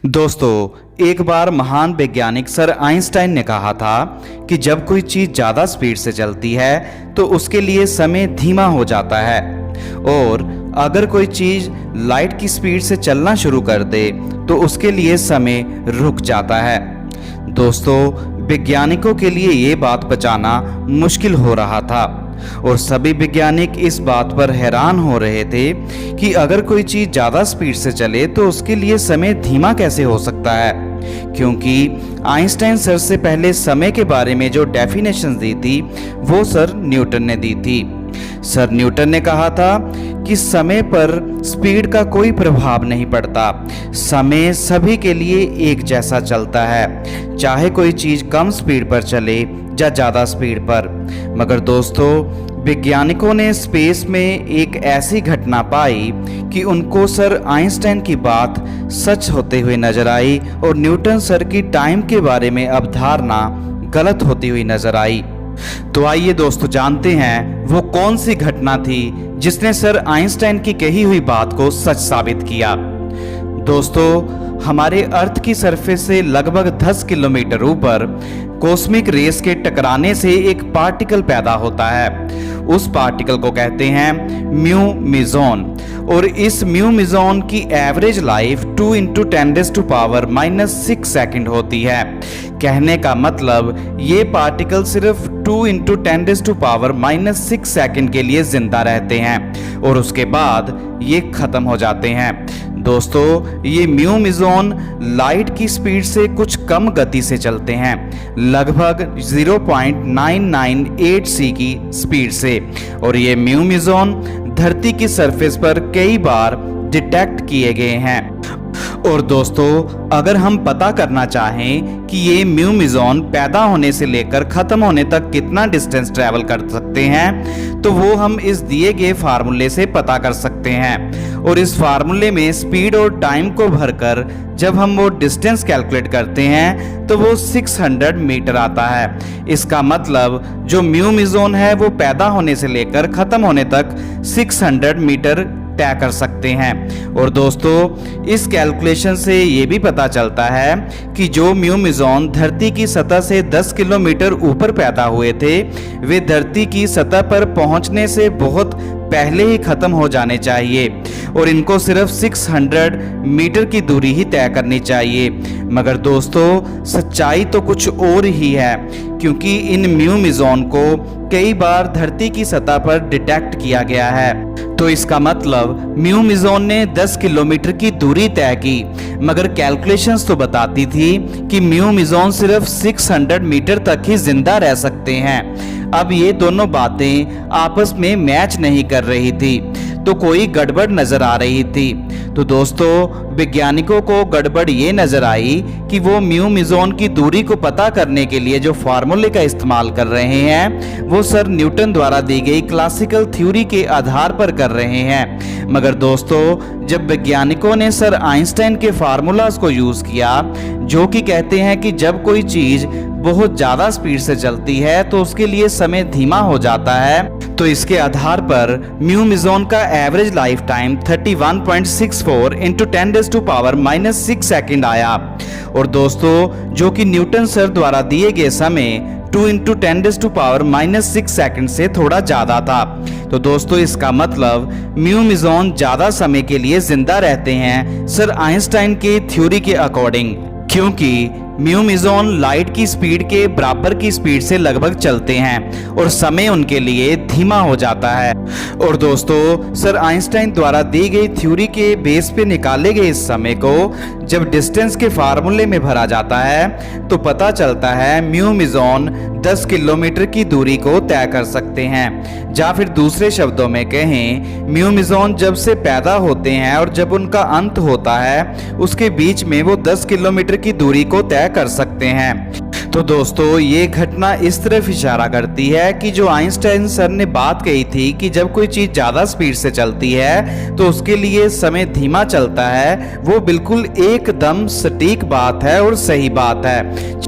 दोस्तों, एक बार महान वैज्ञानिक सर आइंस्टाइन ने कहा था कि जब कोई चीज़ ज़्यादा स्पीड से चलती है तो उसके लिए समय धीमा हो जाता है, और अगर कोई चीज़ लाइट की स्पीड से चलना शुरू कर दे तो उसके लिए समय रुक जाता है। दोस्तों, वैज्ञानिकों के लिए ये बात बचाना मुश्किल हो रहा था और सभी वैज्ञानिक इस बात पर हैरान हो रहे थे कि अगर कोई चीज़ ज़्यादा स्पीड से चले तो उसके लिए समय धीमा कैसे हो सकता है, क्योंकि आइंस्टाइन सर से पहले समय के बारे में जो डेफिनेशन दी थी वो सर न्यूटन ने दी थी। सर न्यूटन ने कहा था कि समय पर स्पीड का कोई प्रभाव नहीं पड़ता, समय सभी के लिए एक जैसा चलता है, चाहे कोई चीज़ कम स्पीड पर चले या ज़्यादा स्पीड पर। मगर दोस्तों, वैज्ञानिकों ने स्पेस में एक ऐसी घटना पाई कि उनको सर आइंस्टाइन की बात सच होते हुए नजर आई और न्यूटन सर की टाइम के बारे में अवधारणा गलत होती हुई नजर आई। तो आइए दोस्तों, जानते हैं वो कौन सी घटना थी जिसने सर आइंस्टाइन की कही हुई बात को सच साबित किया। दोस्तों, हमारे अर्थ की सरफेस से लगभग 10 किलोमीटर ऊपर कॉस्मिक रेस के टकराने से एक पार्टिकल पैदा होता है। उस पार्टिकल को कहते हैं म्यू मेजॉन, और इस म्यू मेजॉन की एवरेज लाइफ 2 × 10⁻⁻⁶ सेकंड होती है। कहने का मतलब ये पार्टिकल सिर्फ 2 × 10⁻⁻⁶ सेकंड के लिए जिंदा रहते हैं और उसके बाद ये खत्म हो जाते हैं। दोस्तों, ये म्यू मेजॉन लाइट की स्पीड से कुछ कम गति से चलते हैं, लगभग 0.998 c की स्पीड से, और ये म्यू मेजॉन धरती की सरफेस पर कई बार डिटेक्ट किए गए हैं। और दोस्तों, अगर हम पता करना चाहें कि ये म्यू मेजॉन पैदा होने से लेकर ख़त्म होने तक कितना डिस्टेंस ट्रैवल कर सकते हैं, तो वो हम इस दिए गए फार्मूले से पता कर सकते हैं। और इस फार्मूले में स्पीड और टाइम को भरकर जब हम वो डिस्टेंस कैलकुलेट करते हैं तो वो 600 मीटर आता है। इसका मतलब जो म्यू मेजॉन है वो पैदा होने से लेकर ख़त्म होने तक 600 मीटर तय कर सकते हैं। और दोस्तों, इस कैलकुलेशन से ये भी पता चलता है कि जो म्यू मेजॉन धरती की सतह से 10 किलोमीटर ऊपर पैदा हुए थे वे धरती की सतह पर पहुंचने से बहुत पहले ही खत्म हो जाने चाहिए और इनको सिर्फ 600 मीटर की दूरी ही तय करनी चाहिए। मगर दोस्तों, सच्चाई तो कुछ और ही है, क्योंकि इन म्यू मेजॉन को कई बार धरती की सतह पर डिटेक्ट किया गया है। तो इसका मतलब म्यू मेजॉन ने 10 किलोमीटर की दूरी तय की, मगर कैलकुलेशंस तो बताती थी कि म्यू मेजॉन सिर्फ 600 मीटर तक ही जिंदा रह सकते हैं। अब ये दोनों बातें आपस में मैच नहीं कर रही थी, तो कोई गड़बड़ नजर आ रही थी। तो दोस्तों, वैज्ञानिकों को गड़बड़ ये नजर आई कि वो म्यू मेजॉन की दूरी को पता करने के लिए जो फार्मूले का इस्तेमाल कर रहे हैं वो सर न्यूटन द्वारा दी गई क्लासिकल थ्योरी के आधार पर कर रहे हैं। मगर दोस्तों, जब वैज्ञानिकों ने सर आइंस्टाइन के फार्मूलाज को यूज किया जो कि कहते हैं कि जब कोई चीज बहुत ज्यादा स्पीड से चलती है तो उसके लिए समय धीमा हो जाता है, तो इसके आधार पर म्यू मेजॉन का एवरेज लाइफ टाइम 31.64 × 10⁻⁻⁶ सेकंड आया। और दोस्तों, जो कि न्यूटन सर द्वारा दिए गए समय 2 × 10⁻⁻⁶ सेकंड से थोड़ा ज्यादा था। तो दोस्तों, इसका मतलब म्यू मेजॉन ज्यादा समय के लिए जिंदा रहते हैं सर आइंस्टाइन के थ्योरी के अकॉर्डिंग, क्योंकि म्यू मेजॉन लाइट की स्पीड के बराबर की स्पीड से लगभग चलते हैं और समय उनके लिए धीमा हो जाता है। और दोस्तों, सर आइंस्टाइन द्वारा दी गई थ्योरी के बेस पे निकाले गए इस समय को जब डिस्टेंस के फार्मूले में भरा जाता है तो पता चलता है म्यू मेजॉन 10 किलोमीटर की दूरी को तय कर सकते हैं। या फिर दूसरे शब्दों में कहें, म्यू मेजॉन जब से पैदा होते हैं और जब उनका अंत होता है उसके बीच में वो 10 किलोमीटर की दूरी को तय कर सकते हैं। तो दोस्तों, ये घटना इस तरफ इशारा करती है कि जो आइंस्टाइन सर ने बात कही थी कि जब कोई चीज़ ज़्यादा स्पीड से चलती है तो उसके लिए समय धीमा चलता है, वो बिल्कुल एकदम सटीक बात है और सही बात है।